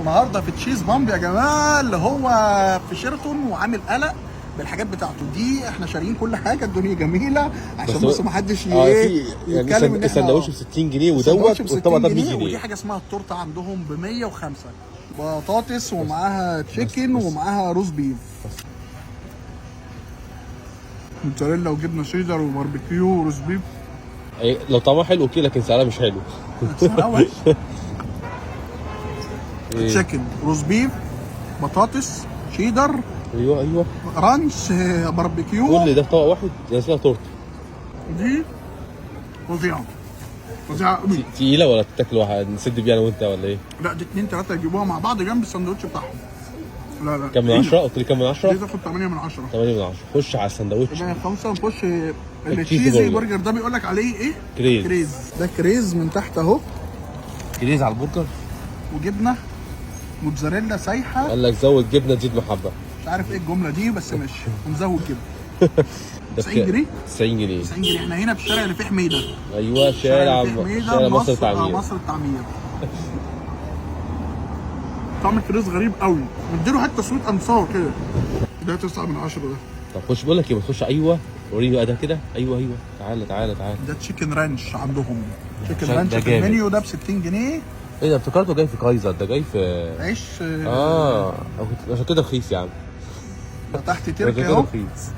النهارده في تشيز بامب يا جماعه، اللي هو في شيراتون وعامل قلق بالحاجات بتاعته دي. احنا شاريين كل حاجه، الدنيا جميله عشان بص ما حدش يتكلم ان السندوتش ب 60 جنيه ودوت والطبق ده ب 100 جنيه. ودي حاجه اسمها التورته عندهم ب 105، بطاطس ومعاها تشيكن ومعاها روز بيف، موتزاريلا وجبنه شيدر وباربيكيو وروز بيف. لو طعمها حلو اوكي، لكن سعرها مش حلو. تشيكن، روز بيف، بطاطس، شيدر، ايوه رانش، باربيكيو. كل ده في طبق واحد، ده اسمها تورته. دي فظيعه قوي. تقيله ولا تاكل واحد نسد بيها انا وانت ولا ايه؟ لا دي 2 3 يجيبوها مع بعض جنب الساندوتش بتاعهم. لا كم من 10؟ قلت لي كم من 10؟ دي تاخد 8 من 10. 8 من 10. خش على السندوتش. يبقى 5 نخش. التشيزي برجر ده بيقول لك عليه ايه؟ كريز. ده كريز من تحت اهو. كريز على البرجر وجبنه موتزاريلا سايحه. قال لك زود جبنه تزيد محبه. مش عارف ايه الجمله دي بس ماشي، ونزود جبنه. 90 جنيه. 90 جنيه. 90 جنيه. احنا هنا في الشارع اللي فيه حميده. ايوه شارع مصر التعمير. مصر التعمير. طعم الكريز غريب قوي، مديله حته سويت انصار كده. ده 9 من 10 ده. طب خش، بقول لك ايه، بتخش وريني بقى ده كده. ايوه تعالى. ده تشيكن رانش عندهم. تشيكن رانش في المنيو ده ب 60 جنيه. ايه ده؟ افتكرته جاي في كايزر، ده جاي في عيش. عشان كده رخيص يا عم. تحت تركي اهو،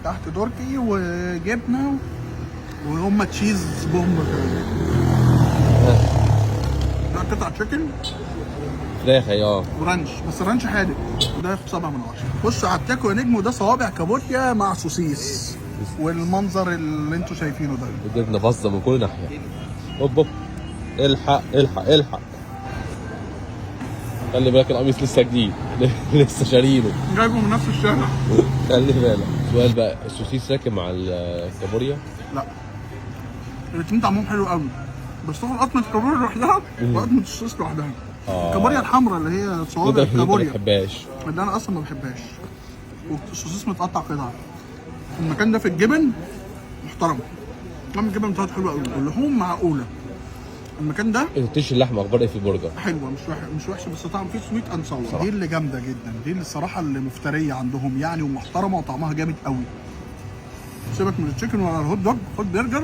تحت تركي وجبنه وهم تشيز بومب كده. ده قطع تشيكن فراخ ورانش، بس الرانش حادق وده ياخد 7 من 10. بص على التاكو يا نجم، وده صوابع كابوريا مع سوسيس، والمنظر اللي انتوا شايفينه ده الجبنه باظه من كل ناحيه. هوب الحق خلي بالك القميص لسه جديد. لسه شارينه، جايبه من نفس الشارع. خلي بالك. سؤال بقى، السوسيس راكب مع الكابوريا؟ لا الاثنين طعمهم حلو قوي، بس تاخد قطمه الكابوريا لوحدها وقطمه السوسيس لوحدها. الكابوريا الحمراء اللي هي صوابع الكابوريا ما بحبهاش، اللي انا اصلا ما بحبهاش، والسوسيس متقطع قطع. المكان ده في الجبن محترم، طعم الجبن بتاعته حلو قوي واللحوم معقوله. المكان ده التيش اللحمه اخبار ايه في البرجر؟ حلوه، مش وحشه، بس طعم فيه سويت اند ساور. دي اللي جامده جدا، دي اللي الصراحه اللي مفتريه عندهم يعني، ومحترمه وطعمها جامد قوي. سيبك من التشيكن ولا الهوت دوج، خد برجر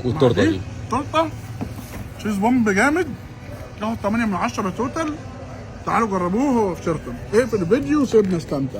والتورته دي تورته تشيز بومب جامد، تاخد 8 من 10 توتال. تعالوا جربوه، هو في شيراتون. اقفل الفيديو وسيبنا نستمتع.